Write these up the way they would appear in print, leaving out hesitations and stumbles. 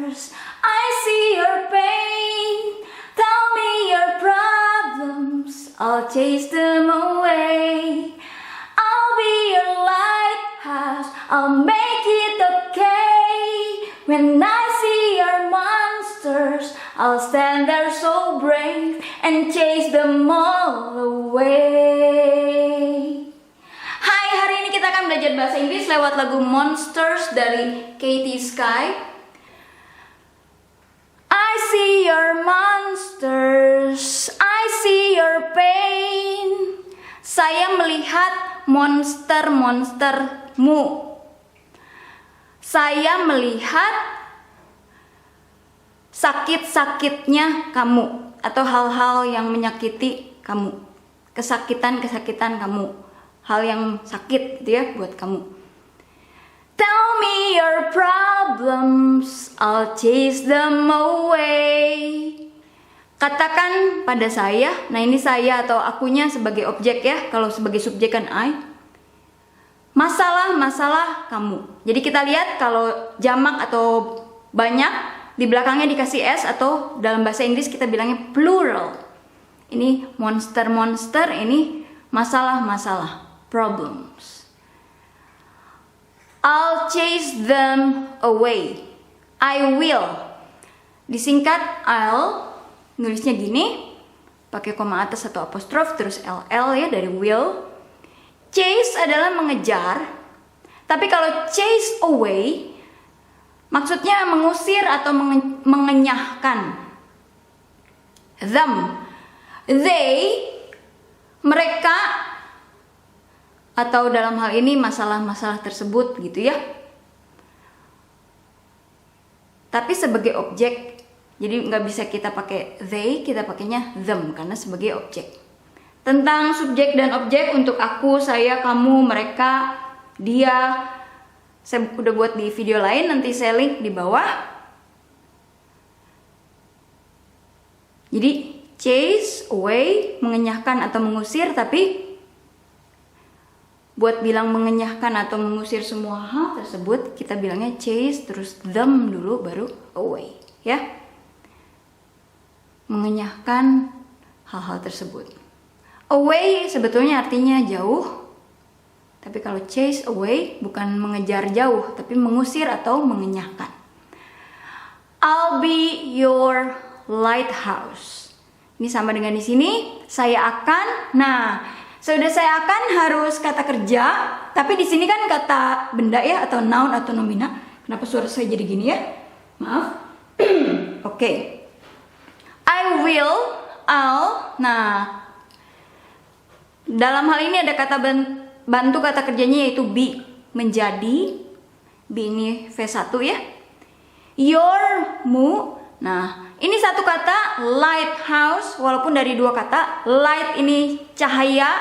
I see your pain. Tell me your problems, I'll chase them away. I'll be your lighthouse, I'll make it okay. When I see your monsters, I'll stand there so brave and chase them all away. Hai, hari ini kita akan belajar bahasa Inggris lewat lagu Monsters dari Katy Sky. I see your monsters, I see your pain. Saya melihat monster-monstermu. Saya melihat sakit-sakitnya kamu atau hal-hal yang menyakiti kamu, kesakitan-kesakitan kamu, hal yang sakit gitu ya buat kamu. Tell me your problems, I'll chase them away. Katakan pada saya, nah ini saya atau akunya sebagai objek ya, kalau sebagai subjek kan I. Masalah-masalah kamu. Jadi kita lihat kalau jamak atau banyak, di belakangnya dikasih S atau dalam bahasa Inggris kita bilangnya plural. Ini monster-monster, ini masalah-masalah, problems. I'll chase them away. I will. Disingkat I'll, nulisnya gini, pakai koma atas atau apostrof, terus LL ya dari will. Chase adalah mengejar, tapi kalau chase away, maksudnya mengusir atau mengenyahkan. Them, they, mereka, atau dalam hal ini masalah-masalah tersebut gitu ya. Tapi sebagai objek, jadi nggak bisa kita pakai they, kita pakainya them karena sebagai objek. Tentang subjek dan objek untuk aku, saya, kamu, mereka, dia, saya udah buat di video lain, nanti saya link di bawah. Jadi chase away, mengenyahkan atau mengusir, tapi buat bilang mengenyahkan atau mengusir semua hal tersebut, kita bilangnya chase terus them dulu baru away ya. Mengenyahkan hal-hal tersebut. Away sebetulnya artinya jauh, tapi kalau chase away bukan mengejar jauh, tapi mengusir atau mengenyahkan. I'll be your lighthouse. Ini sama dengan di sini, saya akan. Nah, sudah saya akan harus kata kerja, tapi di sini kan kata benda ya atau noun atau nomina. Kenapa suara saya jadi gini ya? Maaf. Oke. I will, I'll. Nah, dalam hal ini ada kata bantu kata kerjanya yaitu be, menjadi. Be ini V1 ya. Your, mu. Nah, ini satu kata lighthouse, walaupun dari dua kata. Light ini cahaya,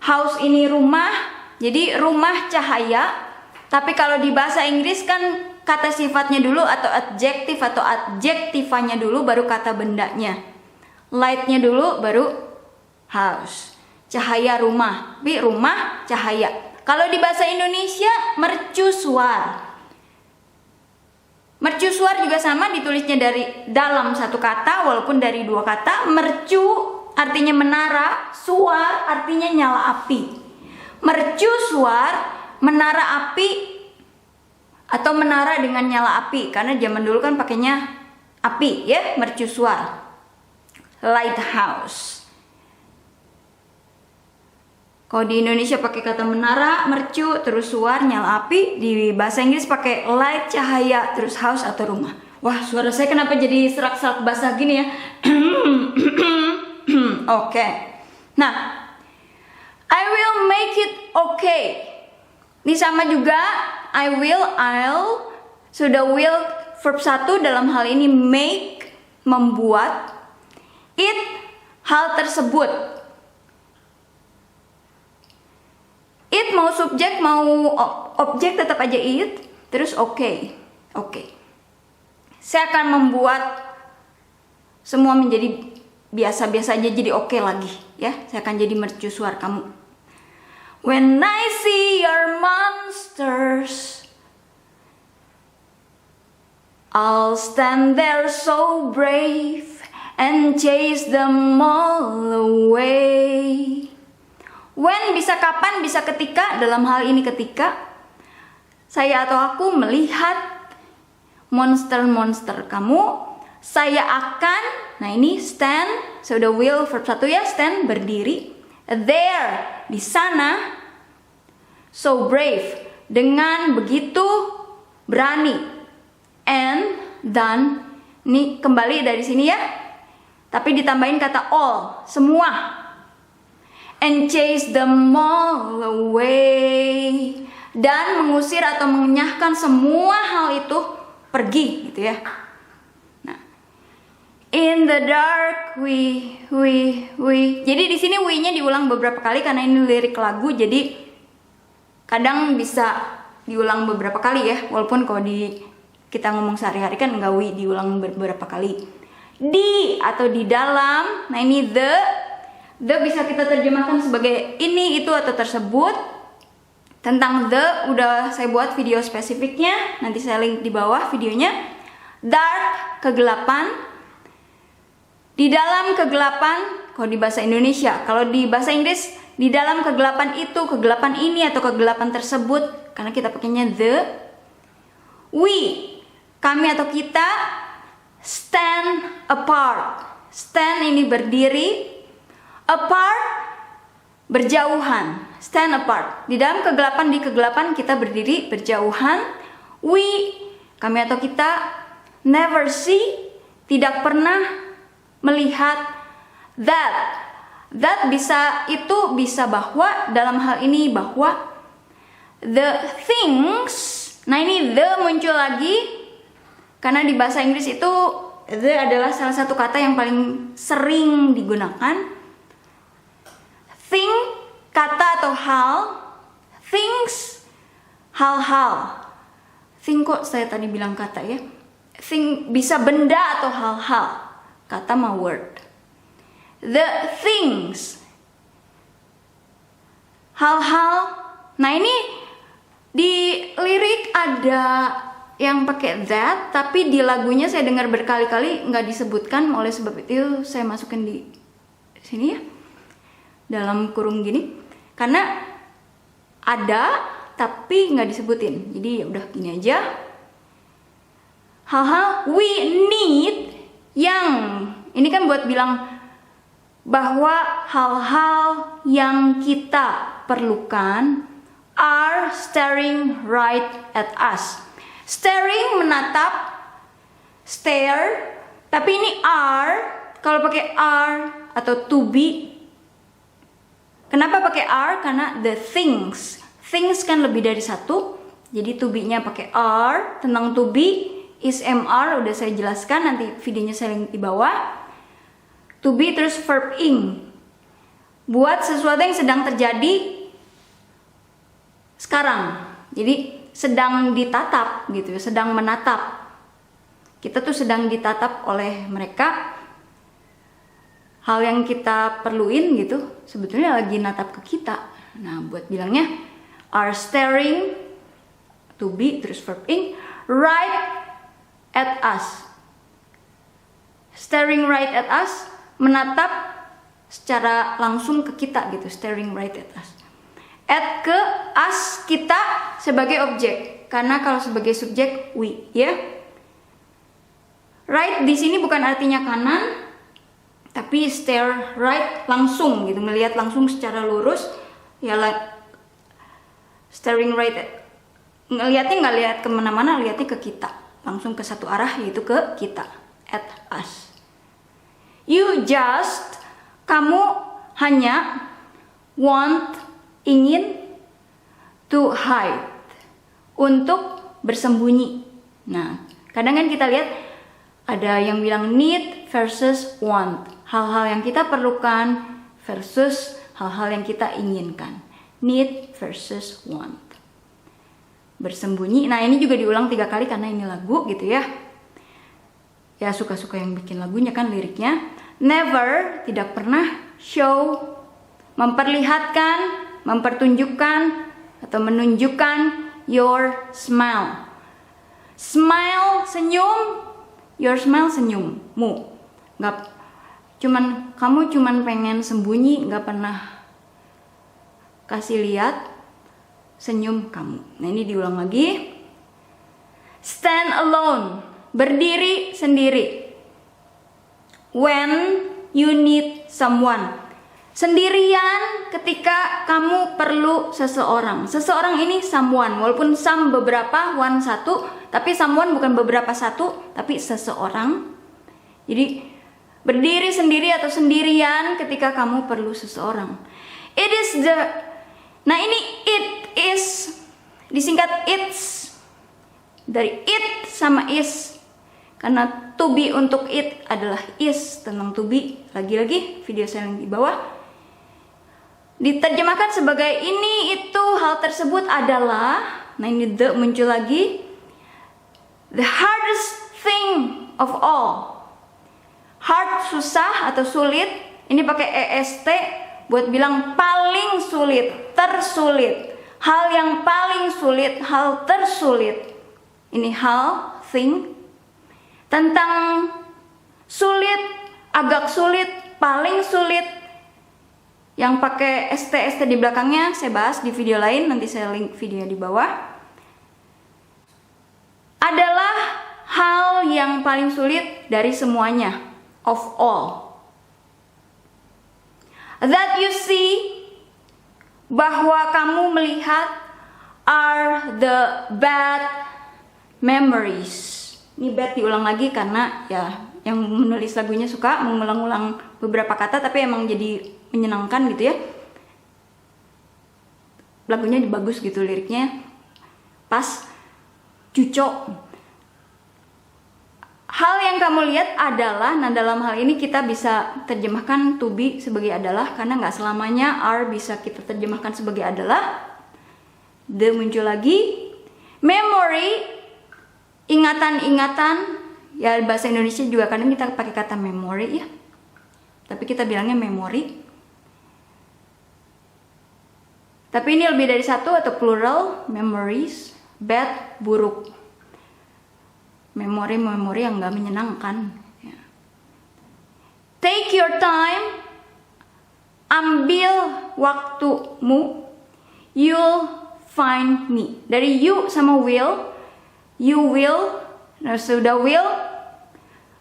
house ini rumah, jadi rumah cahaya. Tapi kalau di bahasa Inggris kan kata sifatnya dulu atau adjektif atau adjektifanya dulu baru kata bendanya. Lightnya dulu baru house, cahaya rumah, tapi rumah cahaya. Kalau di bahasa Indonesia mercusuar. Mercusuar juga sama, ditulisnya dari dalam satu kata walaupun dari dua kata. Mercu artinya menara, suar artinya nyala api. Mercusuar, menara api atau menara dengan nyala api, karena zaman dulu kan pakainya api ya, mercusuar. Lighthouse. Kalau di Indonesia pakai kata menara, mercu, terus suar, nyala api. Di bahasa Inggris pakai light, cahaya, terus house atau rumah. Wah, suara saya kenapa jadi serak-serak basah gini ya? Oke. Nah, I will make it okay. Ini sama juga, I will, I'll. Sudah will, verb 1 dalam hal ini make, membuat. It, hal tersebut. It mau subjek mau objek tetap aja it, terus okay. Oke. Saya akan membuat semua menjadi biasa-biasa aja, jadi oke lagi ya. Saya akan jadi mercusuar kamu. When I see your monsters, I'll stand there so brave and chase them all away. When bisa kapan, bisa ketika, dalam hal ini ketika saya atau aku melihat monster-monster kamu, saya akan, nah ini stand, so the will verb 1 ya, stand, berdiri, there, di sana, so brave, dengan begitu berani, and, dan, ini kembali dari sini ya, tapi ditambahin kata all, semua, and chase them all away, dan mengusir atau mengenyahkan semua hal itu pergi gitu ya. Nah, in the dark we. Jadi di sini we-nya diulang beberapa kali karena ini lirik lagu, jadi kadang bisa diulang beberapa kali ya, walaupun kalau kita ngomong sehari-hari kan nggak we diulang beberapa kali. Di atau di dalam, nah ini the bisa kita terjemahkan sebagai ini, itu, atau tersebut. Tentang the udah saya buat video spesifiknya, nanti saya link di bawah videonya. Dark, kegelapan. Di dalam kegelapan, kalau di bahasa Indonesia. Kalau di bahasa Inggris, di dalam kegelapan itu, kegelapan ini, atau kegelapan tersebut, karena kita pakainya the. We, kami atau kita, stand apart. Stand ini berdiri, apart, berjauhan. Stand apart. Di dalam kegelapan, di kegelapan kita berdiri berjauhan. We, kami atau kita, never see, tidak pernah melihat. That bisa, itu bisa bahwa, dalam hal ini bahwa. The things, nah ini the muncul lagi karena di bahasa Inggris itu the adalah salah satu kata yang paling sering digunakan. Thing, kata atau hal, things, hal-hal. Thing kok saya tadi bilang kata ya. Thing bisa benda atau hal-hal. Kata mah word. The things, hal-hal. Nah ini di lirik ada yang pakai that, tapi di lagunya saya dengar berkali-kali nggak disebutkan. Oleh sebab itu saya masukin di sini ya, dalam kurung gini. Karena ada tapi nggak disebutin, jadi ya udah gini aja. Hal-hal we need, yang ini kan buat bilang bahwa hal-hal yang kita perlukan are staring right at us. Staring, menatap, stare, tapi ini are, kalau pakai are atau to be. Kenapa pakai are? Karena the things kan lebih dari satu, jadi to be-nya pakai are. Tentang to be, is, am, are udah saya jelaskan, nanti videonya saya link di bawah. To be terus verb ing, buat sesuatu yang sedang terjadi sekarang, jadi sedang ditatap gitu, sedang menatap. Kita tuh sedang ditatap oleh mereka. Hal yang kita perluin gitu sebetulnya lagi natap ke kita. Nah buat bilangnya are staring, to be terus verb ing, right at us. Staring right at us, menatap secara langsung ke kita gitu, staring right at us. At ke us, kita sebagai objek, karena kalau sebagai subjek we ya. Right di sini bukan artinya kanan, tapi stare right, langsung gitu, melihat langsung secara lurus ya, staring right, ngelihatnya nggak lihat kemana-mana, lihatnya ke kita, langsung ke satu arah, yaitu ke kita, at us. You just, kamu hanya, want, ingin, to hide, untuk bersembunyi. Nah kadang kan kita lihat ada yang bilang need versus want, hal-hal yang kita perlukan versus hal-hal yang kita inginkan. Need versus want, bersembunyi. Nah ini juga diulang 3 kali karena ini lagu gitu ya. Ya suka-suka yang bikin lagunya kan liriknya. Never, tidak pernah. Show, memperlihatkan, mempertunjukkan atau menunjukkan your smile. Smile, senyum. Your smile, senyummu. Nggak, kamu cuman pengen sembunyi, nggak pernah kasih lihat senyum kamu. Nah, ini diulang lagi. Stand alone, berdiri sendiri. When you need someone, sendirian ketika kamu perlu seseorang. Seseorang ini someone, walaupun some beberapa, one satu, tapi someone bukan beberapa satu, tapi seseorang. Jadi berdiri sendiri atau sendirian ketika kamu perlu seseorang. Nah ini it is, disingkat it's, dari it sama is. Karena to be untuk it adalah is, tentang to be. Lagi-lagi video saya yang di bawah. Diterjemahkan sebagai ini, itu, hal tersebut adalah. Nah ini the muncul lagi. The hardest thing of all. Hard, susah atau sulit. Ini pakai est buat bilang paling sulit, tersulit. Hal yang paling sulit, hal tersulit. Ini hal, thing. Tentang sulit, agak sulit, paling sulit. Yang pakai ST di belakangnya saya bahas di video lain, nanti saya link video di bawah. Adalah hal yang paling sulit dari semuanya, of all. That you see, bahwa kamu melihat, are the bad memories. Ini bad diulang lagi karena ya yang menulis lagunya suka mengulang-ulang beberapa kata, tapi emang jadi menyenangkan gitu ya. Lagunya bagus gitu, liriknya pas, cucok. Hal yang kamu lihat adalah, nah dalam hal ini kita bisa terjemahkan to be sebagai adalah, karena nggak selamanya are bisa kita terjemahkan sebagai adalah. The muncul lagi. Memory, ingatan-ingatan. Ya bahasa Indonesia juga kadang kita pakai kata memory ya, tapi kita bilangnya memori. Tapi ini lebih dari satu atau plural. Memories, bad, buruk. Memori-memori yang gak menyenangkan. Take your time, ambil waktumu, you'll find me. Dari you sama will, you will, nah sudah will.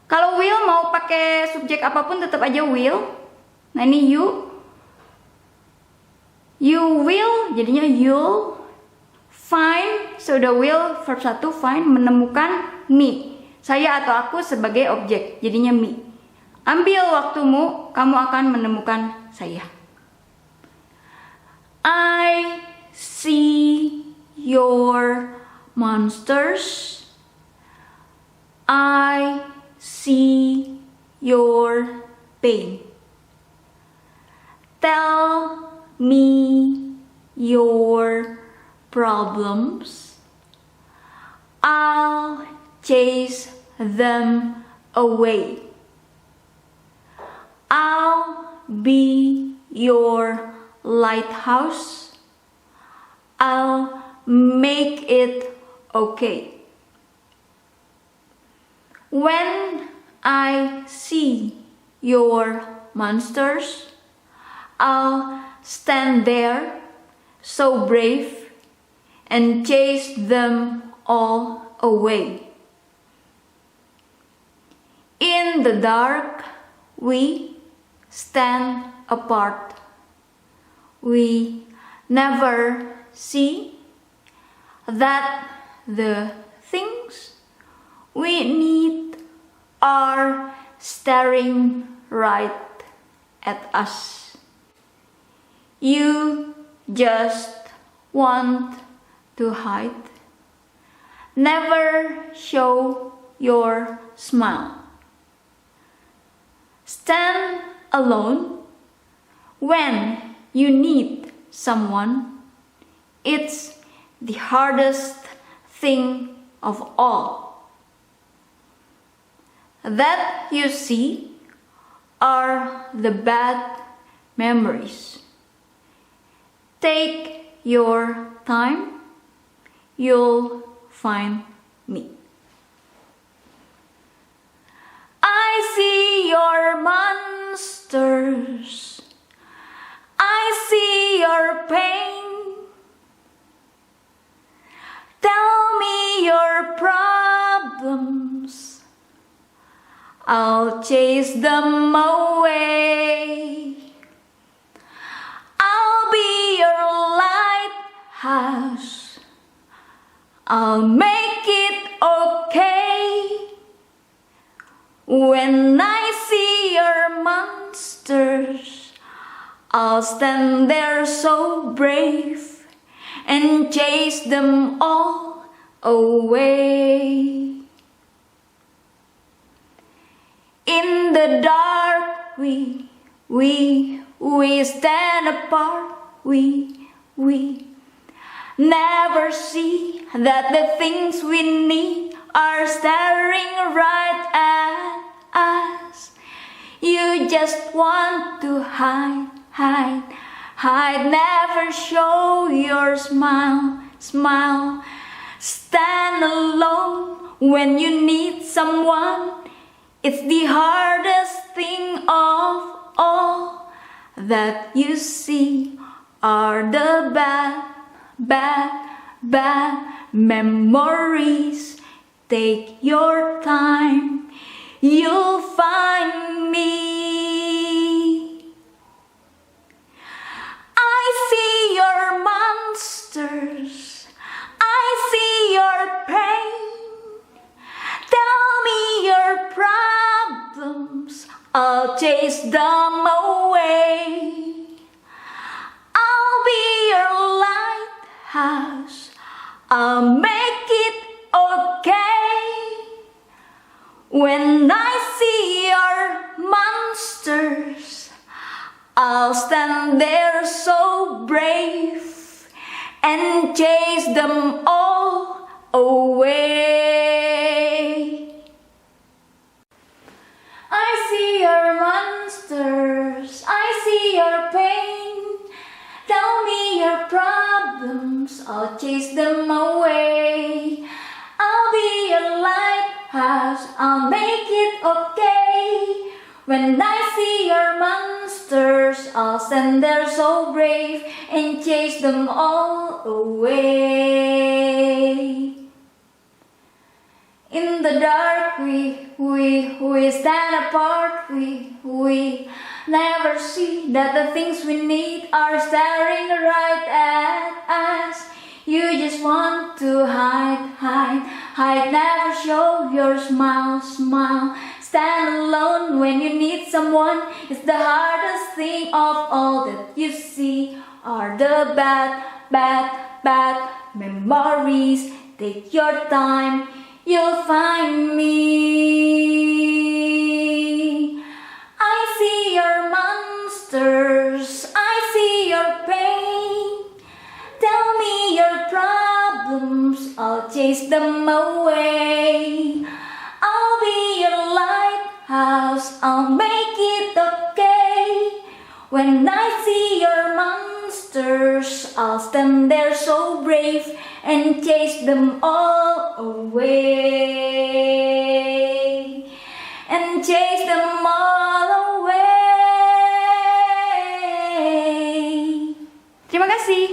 Kalau will mau pakai subjek apapun tetap aja will. Nah ini you will, jadinya you'll find, sudah will, verb 1, find, menemukan me, saya atau aku sebagai objek, jadinya me. Ambil waktumu, kamu akan menemukan saya. I see your monsters. I see your pain. Tell me your problems. I'll chase them away. I'll be your lighthouse. I'll make it okay. When I see your monsters, I'll stand there so brave and chase them all away. In the dark, we stand apart. We never see that the things we need are staring right at us. You just want to hide. Never show your smile. Stand alone when you need someone. It's the hardest thing of all. That you see are the bad memories. Take your time, you'll find me. I see your monsters, I see your pain. Tell me your problems, I'll chase them away. I'll be your lighthouse, I'll make it okay. When I see your monsters, I'll stand there so brave and chase them all away. In the dark we stand apart, we never see that the things we need are staring right at us. You just want to hide, never show your smile. Stand alone when you need someone. It's the hardest thing of all, that you see are the bad memories. Take your time, you'll find me. I see your monsters, I see your pain. Tell me your problems, I'll chase them away. I'll be your lighthouse, I'll make it okay. When I see your monsters, I'll stand there so brave and chase them all away. I see your monsters, I see your pain. Tell me your problems, I'll chase them away. I'll be your lighthouse, I'll make it okay. When I see your monsters, I'll stand there so brave and chase them all away. In the dark we stand apart, we never see that the things we need are staring right at us. You just want to hide, never show your smile. Stand alone when you need someone. It's the hardest thing of all, that you see are the bad memories. Take your time, you'll find me. I see your monsters, I see your pain. Tell me your problems, I'll chase them away. I'll be your lighthouse, I'll make it okay. When I see your monsters, I'll stand there so brave and chase them all away. And chase them all away. Terima kasih.